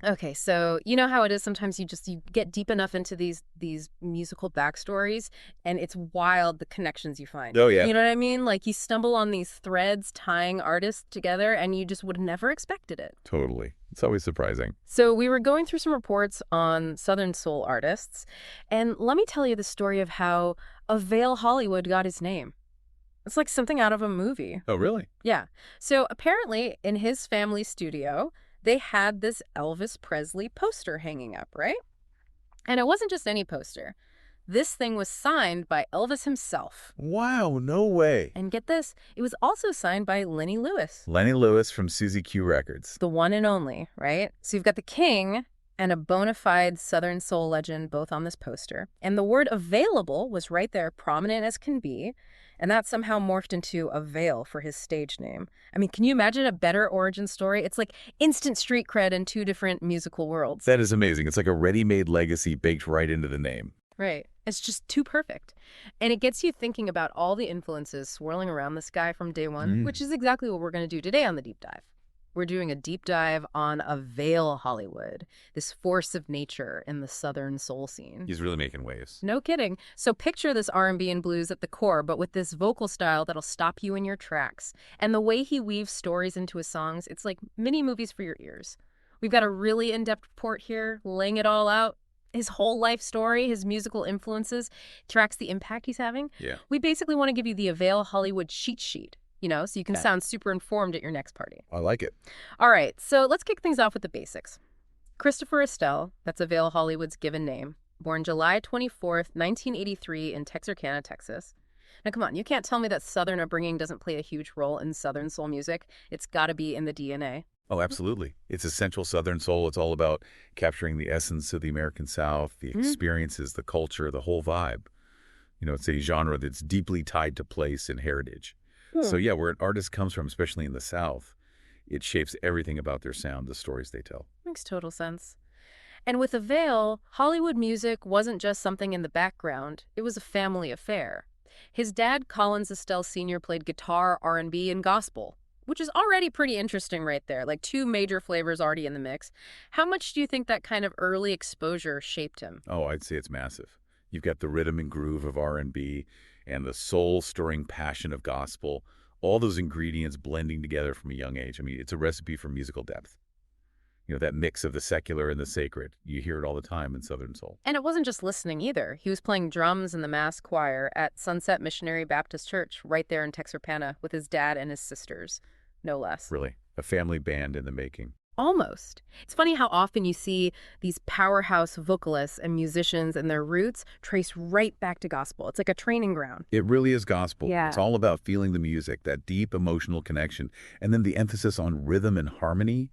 Okay, so you know how it is sometimes you get deep enough into these musical backstories and it's wild the connections you find. Oh, yeah. You know what I mean? Like you stumble on these threads tying artists together and you just would have never expected it. Totally. It's always surprising. So we were going through some reports on Southern Soul artists, and let me tell you the story of how Avail Hollywood got his name. It's like something out of a movie. Oh, really? Yeah. So apparently, in his family studio, they had this Elvis Presley poster hanging up, right? And it wasn't just any poster. This thing was signed by Elvis himself. Wow, no way. And get this, it was also signed by Lenny Lewis, Lenny Lewis from Suzy Q Records. the one and only, right? So you've got the king and a bona fide Southern soul legend both on this poster. And the word available was right there, prominent as can be. And that somehow morphed into Avail for his stage name. I mean, can you imagine a better origin story? It's like instant street cred in two different musical worlds. That is amazing. It's like a ready-made legacy baked right into the name. Right. It's just too perfect. And it gets you thinking about all the influences swirling around this guy from day one, which is exactly what we're going to do today on the deep dive. We're doing a deep dive on Avail Hollywood, this force of nature in the Southern soul scene. He's really making waves. No kidding. So picture this R&B and blues at the core, but with this vocal style that'll stop you in your tracks. And the way he weaves stories into his songs, it's like mini movies for your ears. We've got a really in-depth report here, laying it all out. His whole life story, his musical influences, tracks the impact he's having. Yeah. We basically want to give you the Avail Hollywood cheat sheet, so you can sound super informed at your next party. I like it. All right, so let's kick things off with the basics. Christopher Estelle, that's Avail Hollywood's given name, born July 24th, 1983 in Texarkana, Texas. Now, come on, you can't tell me that Southern upbringing doesn't play a huge role in Southern soul music. It's got to be in the DNA. Oh, absolutely. It's essential Southern soul. It's all about capturing the essence of the American South, the experiences, the culture, the whole vibe. It's a genre that's deeply tied to place and heritage. So yeah, where an artist comes from, especially in the South, it shapes everything about their sound, the stories they tell. Makes total sense. And with Avail, Hollywood music wasn't just something in the background. It was a family affair. His dad, Collins Estelle Sr., played guitar, R&B, and gospel, which is already pretty interesting right there, like two major flavors already in the mix. How much do you think that kind of early exposure shaped him? Oh, I'd say it's massive. You've got the rhythm and groove of R&B and the soul-stirring passion of gospel, all those ingredients blending together from a young age. I mean, it's a recipe for musical depth. That mix of the secular and the sacred. You hear it all the time in Southern soul. And it wasn't just listening either. He was playing drums in the mass choir at Sunset Missionary Baptist Church right there in Texarkana with his dad and his sisters, no less. Really, a family band in the making. Almost. It's funny how often you see these powerhouse vocalists and musicians and their roots trace right back to gospel. It's like a training ground. It really is gospel. Yeah. It's all about feeling the music, that deep emotional connection, and then the emphasis on rhythm and harmony.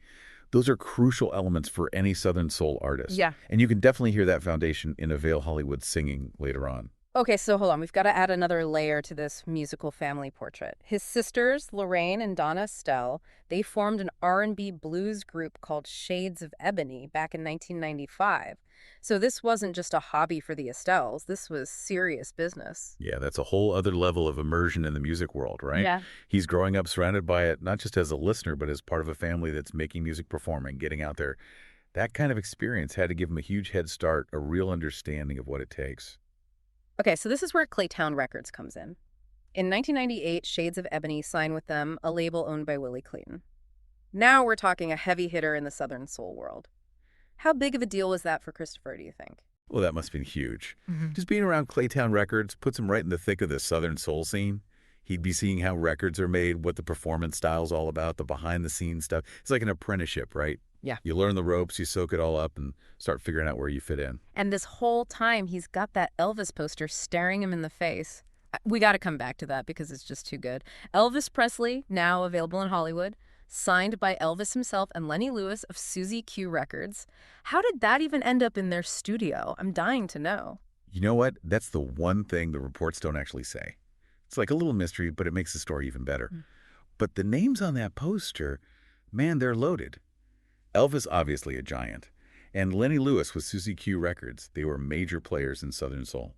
Those are crucial elements for any Southern soul artist. Yeah. And you can definitely hear that foundation in Avail Hollywood singing later on. Okay, so hold on. We've got to add another layer to this musical family portrait. His sisters, Lorraine and Donna Estelle, they formed an R&B blues group called Shades of Ebony back in 1995. So this wasn't just a hobby for the Estelles. This was serious business. Yeah, that's a whole other level of immersion in the music world, right? Yeah. He's growing up surrounded by it, not just as a listener, but as part of a family that's making music, performing, getting out there. That kind of experience had to give him a huge head start, a real understanding of what it takes. Okay, so this is where Claytown Records comes in. In 1998, Shades of Ebony signed with them, a label owned by Willie Clayton. Now we're talking a heavy hitter in the Southern soul world. How big of a deal was that for Christopher, do you think? Well, that must have been huge. Just being around Claytown Records puts him right in the thick of the Southern soul scene. He'd be seeing how records are made, what the performance style's all about, the behind-the-scenes stuff. It's like an apprenticeship, right? Yeah. You learn the ropes, you soak it all up, and start figuring out where you fit in. And this whole time, he's got that Elvis poster staring him in the face. We got to come back to that because it's just too good. Elvis Presley, now available in Hollywood, signed by Elvis himself and Lenny Lewis of Suzy Q Records. How did that even end up in their studio? I'm dying to know. You know what? That's the one thing the reports don't actually say. It's like a little mystery, but it makes the story even better. But the names on that poster, man, they're loaded. Elvis, obviously a giant. And Lenny Lewis with Suzy Q Records. They were major players in Southern soul.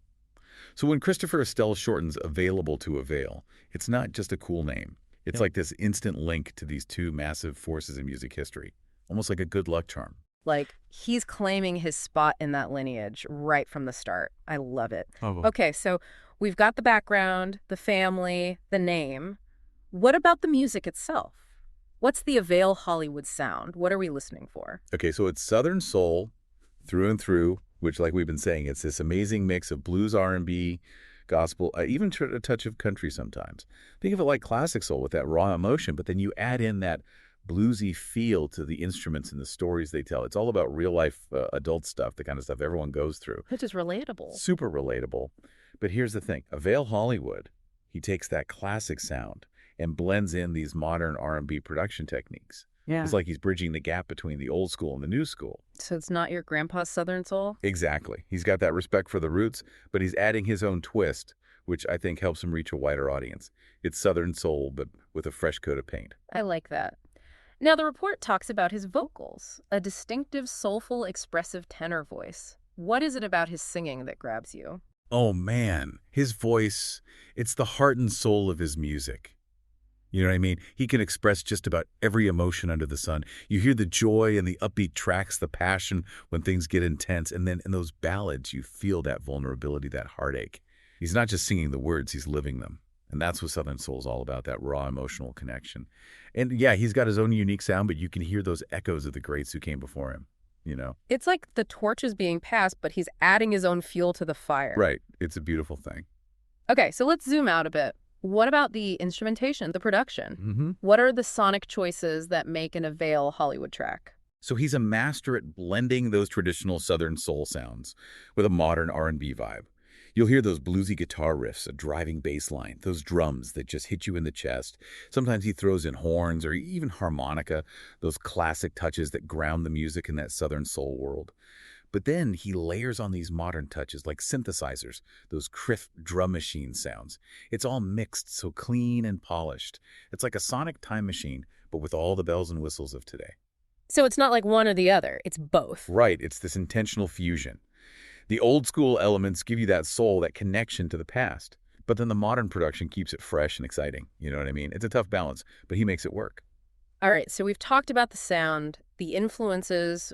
So when Christopher Estelle shortens available to Avail, it's not just a cool name. It's like this instant link to these two massive forces in music history, almost like a good luck charm. Like, he's claiming his spot in that lineage right from the start. I love it. Oh. Okay, so we've got the background, the family, the name. What about the music itself? What's the Avail Hollywood sound? What are we listening for? Okay, so it's Southern soul through and through, which, like we've been saying, it's this amazing mix of blues, R&B, gospel, even a touch of country sometimes. Think of it like classic soul with that raw emotion, but then you add in that bluesy feel to the instruments and the stories they tell. It's all about real-life adult stuff, the kind of stuff everyone goes through. Which is relatable. Super relatable. But here's the thing. Avail Hollywood, he takes that classic sound and blends in these modern R&B production techniques. Yeah. It's like he's bridging the gap between the old school and the new school. So it's not your grandpa's Southern soul? Exactly. He's got that respect for the roots, but he's adding his own twist, which I think helps him reach a wider audience. It's Southern soul, but with a fresh coat of paint. I like that. Now, the report talks about his vocals, a distinctive, soulful, expressive tenor voice. What is it about his singing that grabs you? Oh, man. His voice, it's the heart and soul of his music. You know what I mean? He can express just about every emotion under the sun. You hear the joy and the upbeat tracks, the passion when things get intense, and then in those ballads, you feel that vulnerability, that heartache. He's not just singing the words, he's living them. And that's what Southern Soul's all about, that raw emotional connection. And yeah, he's got his own unique sound, but you can hear those echoes of the greats who came before him, you know? It's like the torch is being passed, but he's adding his own fuel to the fire. Right. It's a beautiful thing. Okay, so let's zoom out a bit. What about the instrumentation, the production? Mm-hmm. What are the sonic choices that make an Avail Hollywood track? So he's a master at blending those traditional Southern soul sounds with a modern R&B vibe. You'll hear those bluesy guitar riffs, a driving bass line, those drums that just hit you in the chest. Sometimes he throws in horns or even harmonica, those classic touches that ground the music in that Southern soul world. But then he layers on these modern touches like synthesizers, those crisp drum machine sounds. It's all mixed, so clean and polished. It's like a sonic time machine, but with all the bells and whistles of today. So it's not like one or the other, it's both. Right, it's this intentional fusion. The old school elements give you that soul, that connection to the past. But then the modern production keeps it fresh and exciting. You know what I mean? It's a tough balance, but he makes it work. All right, so we've talked about the sound, the influences.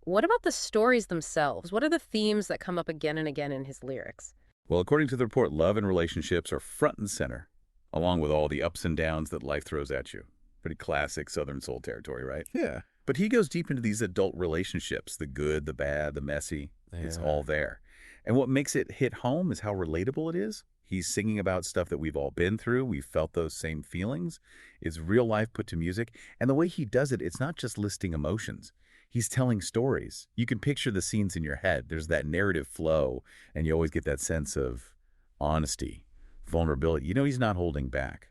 What about the stories themselves? What are the themes that come up again and again in his lyrics? Well, according to the report, love and relationships are front and center, along with all the ups and downs that life throws at you. Pretty classic Southern soul territory, right? Yeah. But he goes deep into these adult relationships, the good, the bad, the messy. It's all there. And what makes it hit home is how relatable it is. He's singing about stuff that we've all been through. We've felt those same feelings. It's real life put to music. And the way he does it, it's not just listing emotions. He's telling stories. You can picture the scenes in your head. There's that narrative flow, and you always get that sense of honesty, vulnerability. You know he's not holding back.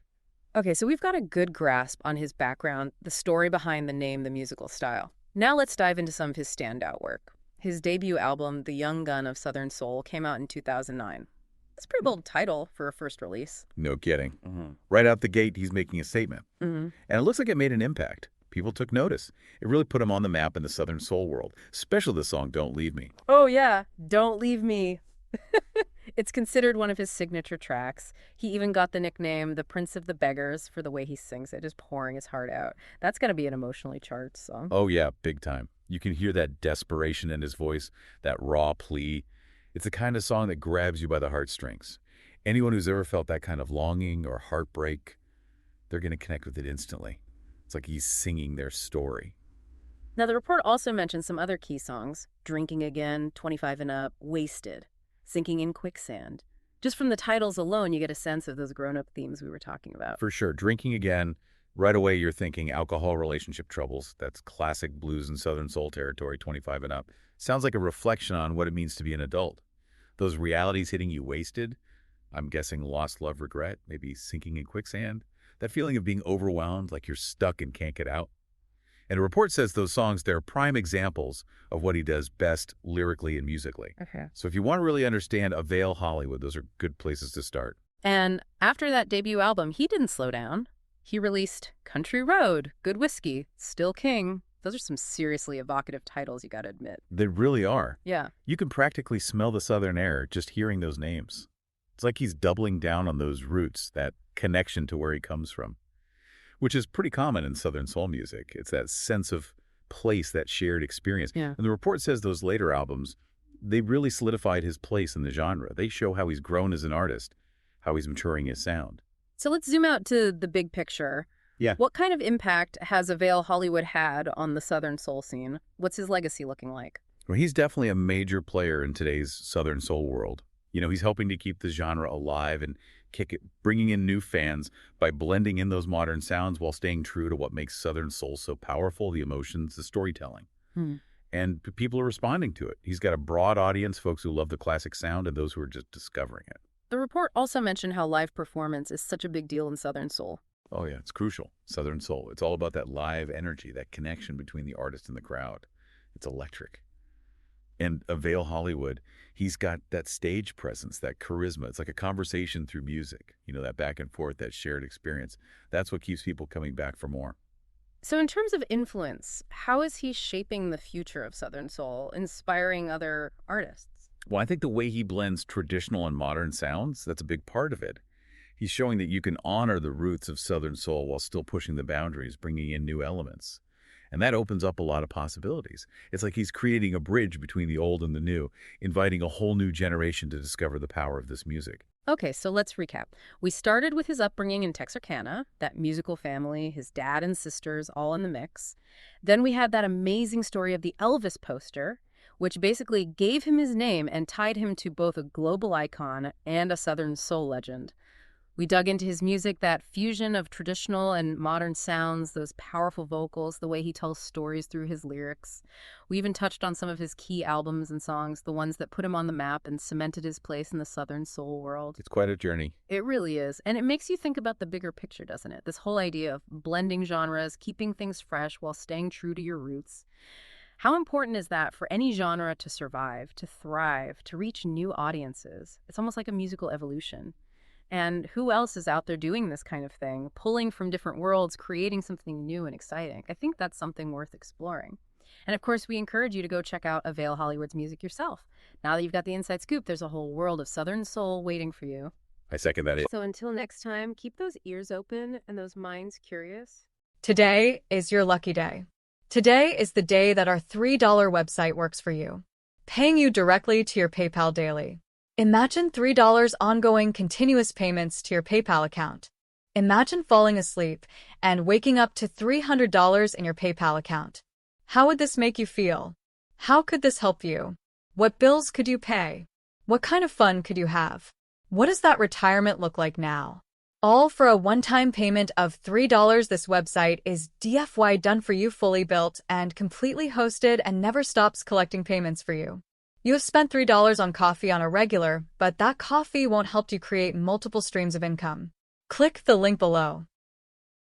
Okay, so we've got a good grasp on his background, the story behind the name, the musical style. Now let's dive into some of his standout work. His debut album, The Young Gun of Southern Soul, came out in 2009. That's a pretty bold title for a first release. No kidding. Right out the gate, he's making a statement. And it looks like it made an impact. People took notice. It really put him on the map in the Southern soul world, especially the song Don't Leave Me. Oh yeah, Don't Leave Me. It's considered one of his signature tracks. He even got the nickname the Prince of the Beggars for the way he sings it, just pouring his heart out. That's going to be an emotionally charged song. Oh yeah, big time. You can hear that desperation in his voice, that raw plea. It's the kind of song that grabs you by the heartstrings. Anyone who's ever felt that kind of longing or heartbreak, they're going to connect with it instantly. It's like he's singing their story. Now, the report also mentions some other key songs: Drinking Again, 25 and Up, Wasted, Sinking in Quicksand. Just from the titles alone, you get a sense of those grown-up themes we were talking about. For sure. Drinking Again, right away you're thinking alcohol relationship troubles. That's classic blues and Southern soul territory, 25 and up. Sounds like a reflection on what it means to be an adult. Those realities hitting you wasted, I'm guessing lost love, regret, maybe sinking in quicksand. That feeling of being overwhelmed, like you're stuck and can't get out. And a report says those songs, they're prime examples of what he does best lyrically and musically. Okay. So if you want to really understand Avail Hollywood, those are good places to start. And after that debut album, he didn't slow down. He released Country Road, Good Whiskey, Still King. Those are some seriously evocative titles, you got to admit. They really are. Yeah. You can practically smell the Southern air just hearing those names. It's like he's doubling down on those roots, that connection to where he comes from, which is pretty common in Southern soul music. It's that sense of place, that shared experience. Yeah. And the report says those later albums, they really solidified his place in the genre. They show how he's grown as an artist, how he's maturing his sound. So let's zoom out to the big picture. Yeah. What kind of impact has Avail Hollywood had on the Southern soul scene? What's his legacy looking like? Well, he's definitely a major player in today's Southern soul world. He's helping to keep the genre alive and kick it, bringing in new fans by blending in those modern sounds while staying true to what makes Southern soul so powerful, the emotions, the storytelling. And people are responding to it. He's got a broad audience, folks who love the classic sound and those who are just discovering it. The report also mentioned how live performance is such a big deal in Southern soul. Oh, yeah, it's crucial. Southern soul. It's all about that live energy, that connection between the artist and the crowd. It's electric. And Avail Hollywood, he's got that stage presence, that charisma. It's like a conversation through music, that back and forth, that shared experience. That's what keeps people coming back for more. So in terms of influence, how is he shaping the future of Southern soul, inspiring other artists? Well, I think the way he blends traditional and modern sounds, that's a big part of it. He's showing that you can honor the roots of Southern soul while still pushing the boundaries, bringing in new elements. And that opens up a lot of possibilities. It's like he's creating a bridge between the old and the new, inviting a whole new generation to discover the power of this music. Okay, so let's recap. We started with his upbringing in Texarkana, that musical family, his dad and sisters all in the mix. Then we had that amazing story of the Elvis poster, which basically gave him his name and tied him to both a global icon and a Southern soul legend. We dug into his music, that fusion of traditional and modern sounds, those powerful vocals, the way he tells stories through his lyrics. We even touched on some of his key albums and songs, the ones that put him on the map and cemented his place in the Southern soul world. It's quite a journey. It really is. And it makes you think about the bigger picture, doesn't it? This whole idea of blending genres, keeping things fresh while staying true to your roots. How important is that for any genre to survive, to thrive, to reach new audiences? It's almost like a musical evolution. And who else is out there doing this kind of thing, pulling from different worlds, creating something new and exciting? I think that's something worth exploring. And of course, we encourage you to go check out Avail Hollywood's music yourself. Now that you've got the inside scoop, there's a whole world of Southern soul waiting for you. I second that. So until next time, keep those ears open and those minds curious. Today is your lucky day. Today is the day that our $3 website works for you, paying you directly to your PayPal daily. Imagine $3 ongoing continuous payments to your PayPal account. Imagine falling asleep and waking up to $300 in your PayPal account. How would this make you feel? How could this help you? What bills could you pay? What kind of fun could you have? What does that retirement look like now? All for a one-time payment of $3. This website is DFY done for you, fully built and completely hosted, and never stops collecting payments for you. You have spent $3 on coffee on a regular, but that coffee won't help you create multiple streams of income. Click the link below.